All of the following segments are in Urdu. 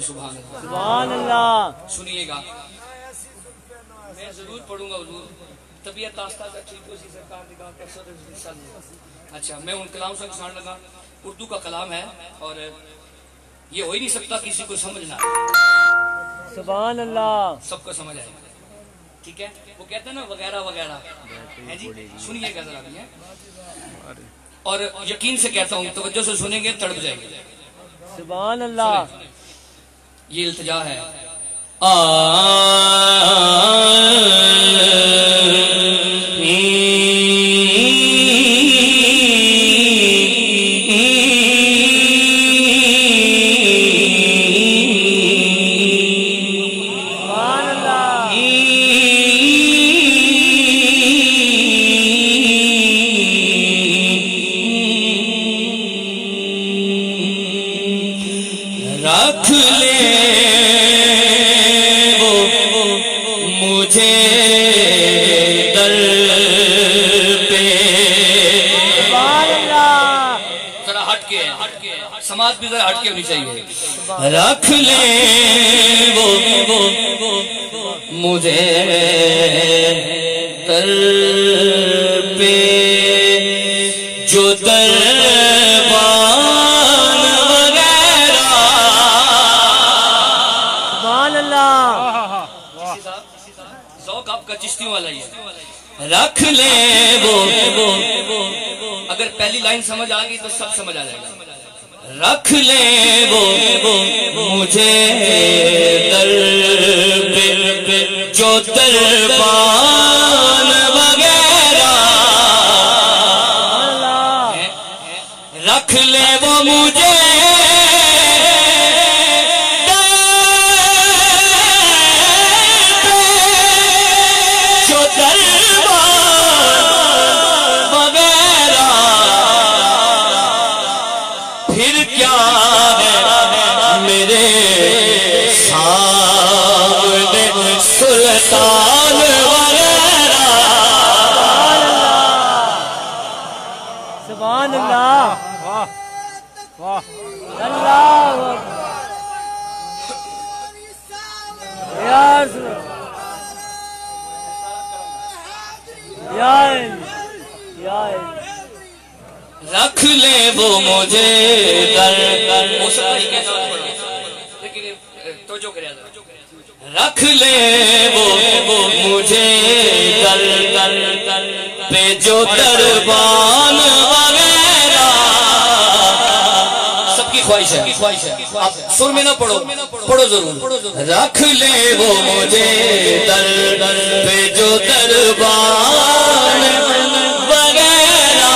سبحان اللہ سبحان اللہ. سنیے گا میں ضرور پڑھوں گا حضور طبیعت آستہ کا ٹھیک ہو سی سرکار نگاہ کر سکتے. اچھا میں ان کلام سے سنان لگا. اردو کا کلام ہے اور یہ ہو ہی نہیں سکتا کسی کو سمجھنا. سبحان اللہ. سب کو سمجھ آئے گا. ٹھیک ہے وہ کہتے ہیں نا وغیرہ وغیرہ ہے جی. سنیے گا ذرا بھی ہے اور یقین سے کہتا ہوں توجہ سے سنیں گے تڑپ جائیں گے. سبحان اللہ. یہ التجا ہے. رکھ لے وہ مجھے در پہ. ذرا ہٹ کے سماعت بھی ذرا ہٹ کے ہونی چاہیے. رکھ لے وہ مجھے در پہ جو چشتیوں والا ہی ہے. رکھ لے وہ اگر پہلی لائن سمجھ آ گئی تو سب سمجھ آ جائے گا. رکھ لے وہ مجھے در پہ جو دربان وغیرہ. رکھ لے وہ مجھے سبحان اللہ. اللہ رکھ لے وہ مجھے لیکن توجہ کرے. رکھ لے وہ مجھے در پہ جو دربان وغیرہ. سب کی خواہش ہے آپ سر میں نہ پڑھو پڑھو ضرور. رکھ لے وہ مجھے در پہ جو دربان وغیرہ.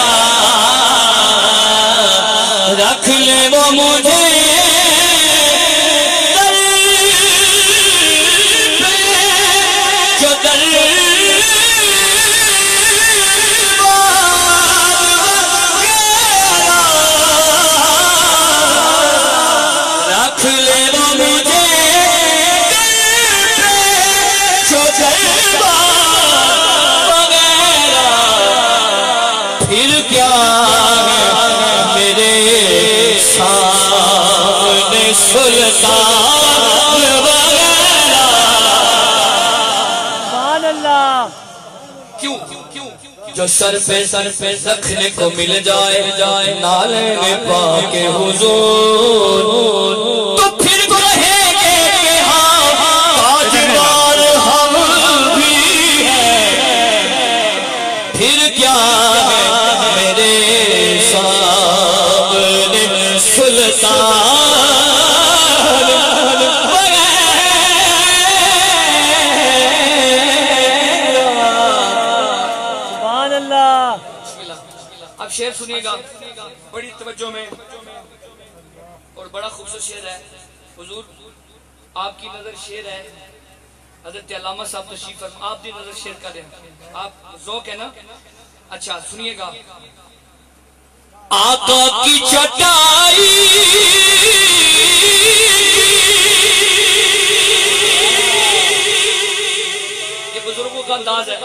رکھ لے وہ مجھے جو سر پہ رکھنے کو مل جائے نالے پاک حضور تو پھر کہیں گے کہ ہاں تاجدار ہم بھی ہیں. پھر کیا ہے میرے سامنے سلطان شعر سنیے گا بڑی توجہ میں اور بڑا خوبصورت شعر ہے. حضور آپ کی نظر شعر ہے. حضرت علامہ صاحب تشریف فرما آپ دی نظر شعر کا دیں. آپ ذوق ہے نا. اچھا سنیے گا. آقا کی چٹائی یہ بزرگوں کا انداز ہے.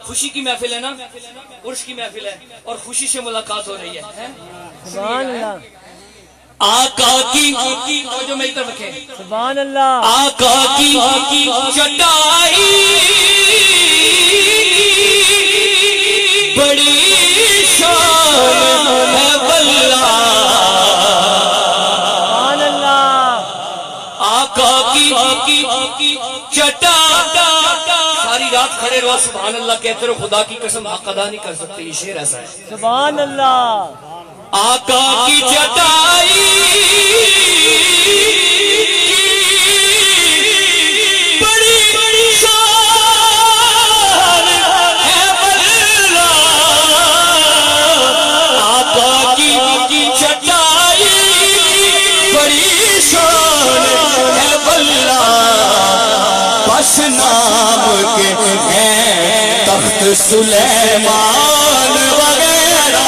خوشی کی محفل ہے نا عرس کی محفل ہے اور خوشی سے ملاقات ہو رہی ہے. سبحان اللہ. آقا کی جو میری طرف رکھیں سبحان اللہ آقا کی چٹائی بڑی شان ہے واللہ سبحان اللہ آقا کی چٹائی ساری رات کھڑے رہو سبحان اللہ کہتے رہو خدا کی قسم حق ادا نہیں کر سکتے یہ شعر ایسا ہے سبحان اللہ آقا کی چٹائی بڑی شان ہے واللہ آقا کی چٹائی بڑی شان ہے واللہ بس نام کے ہیں تخت سلیمان وغیرہ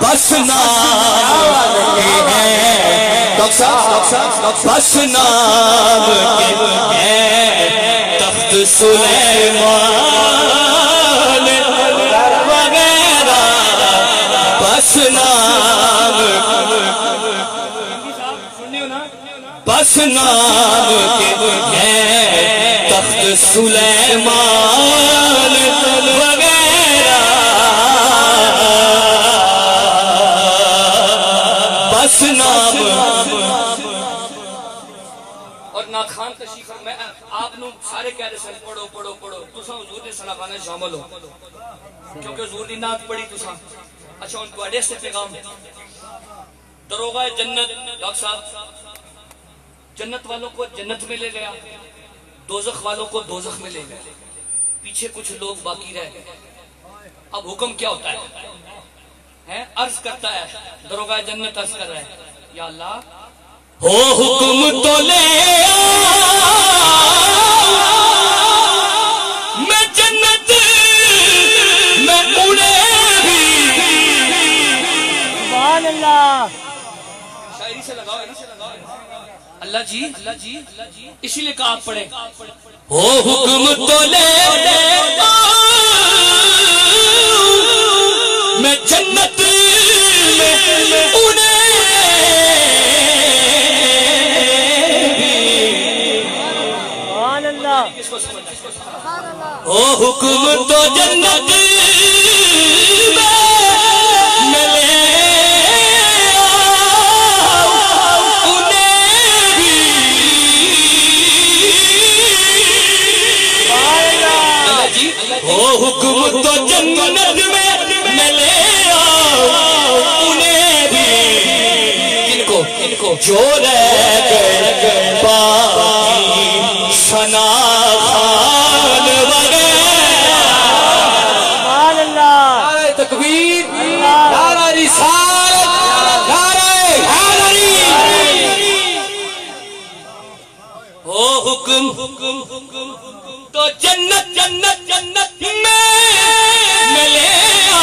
بس نام کے ہیں بس نام کے ہیں تخت سلیمان وغیرہ بس نام بس نام کے ہیں تخت سلیمان وغیرہ بس نام اور ناخان تشریف میں آپ نو سارے کہہ رہے سن پڑھو پڑھو پڑھو تساں حضور نے صلاح خانے شامل ہو کیونکہ حضور دی نعت پڑھی تساں اچھا ان کو اڑے سے پیغام دروغہ جنت ڈاکٹر صاحب جنت والوں کو جنت میں لے گیا دوزخ والوں کو دوزخ میں لے گیا پیچھے کچھ لوگ باقی رہ گئے اب حکم کیا ہوتا ہے عرض کرتا ہے دروغہ جنت عرض کر رہا ہے یا اللہ ہو حکم تو لے میں جنت میں اڑے بھی سبحان اللہ شاعری سے لگاؤ اللہ جی اسی لئے کہا آپ پڑھیں ہو حکم تو لے میں جنت میں اڑے سبحان اللہ ہو حکم تو جنت میں لے حکم تو جنت میں لے آؤ انہیں بھی ان کو جو رہ گئے باقی ثنا خان وغیرہ سبحان اللہ نعرہ تکبیر نعرہ رسالت نعرہ حیدری ہو حکم تو جنت میں لے آؤ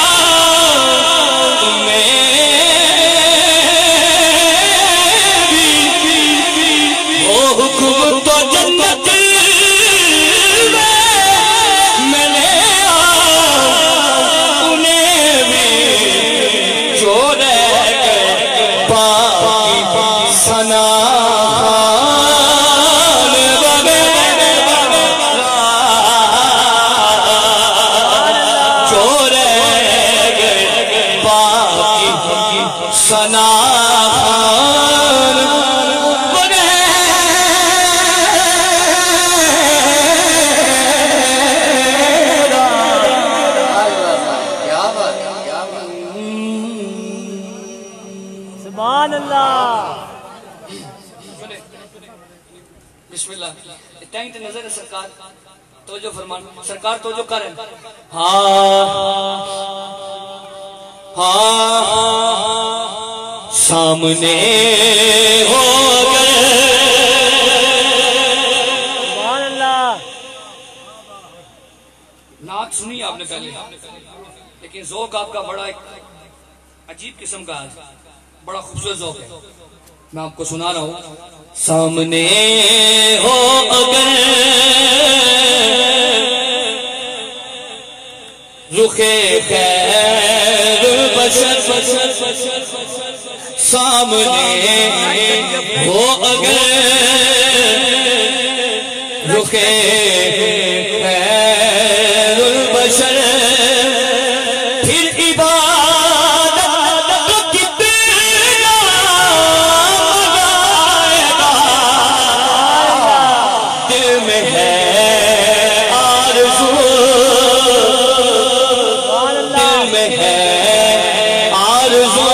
ہو حکم تو جنت میں لے آؤ انہیں بھی جو رہ گئے باقی ثنا ثنا خان سبحان اللہ بسم اللہ اتنی تو نظر ہے سرکار توجہ فرمان سرکار توجہ کریں سامنے ہو گئے سبحان اللہ نعت سنی آپ نے پہلے لیکن ذوق آپ کا بڑا ایک عجیب قسم کا ہے بڑا خوبصورت ذوق ہے میں آپ کو سنا رہا ہوں سامنے ہو اگر رخ خیر بشر سامنے ہو اگر رخے خیر البشر پھر عبادت کتنا مگائے گا دل میں ہے آرزو دل میں ہے آرزو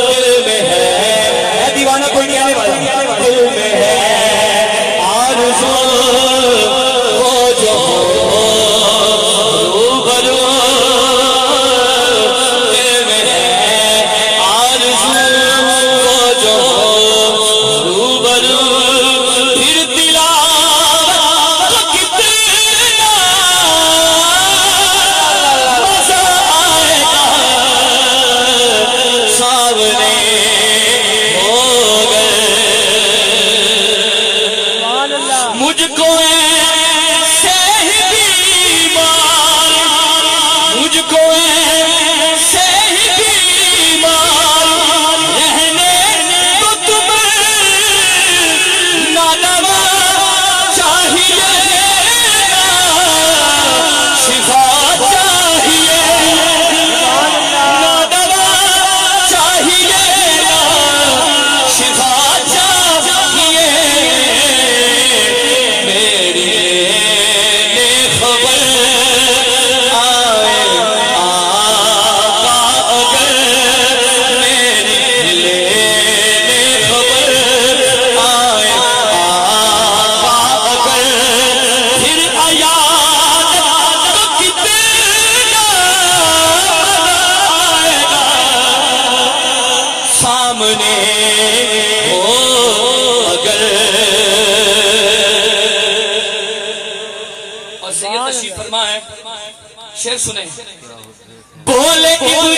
دل میں ہے دیوانہ کوئی نہیں آنے والا دل میں ہے آرزو وہ جو روبرو دل میں ہے آرزو وہ جو روبرو پھر تلاوت کتنا مزہ آئے گا سامنے ہو گئے سبحان اللہ مجھ کو ایسے ہی بیمار مجھ کو ایسے ہی بیمار رہنے تو تمہیں نادوا چاہیے شفا چاہیے نادوا چاہیے شفا چاہیے میری خبر آئے آقا اگر میری خبر آئے آقا اگر پھر عیادت کتنا آئے گا سامنے ہو اگر اور سید تشریف فرما ہے، شعر سنیں. بولے ابن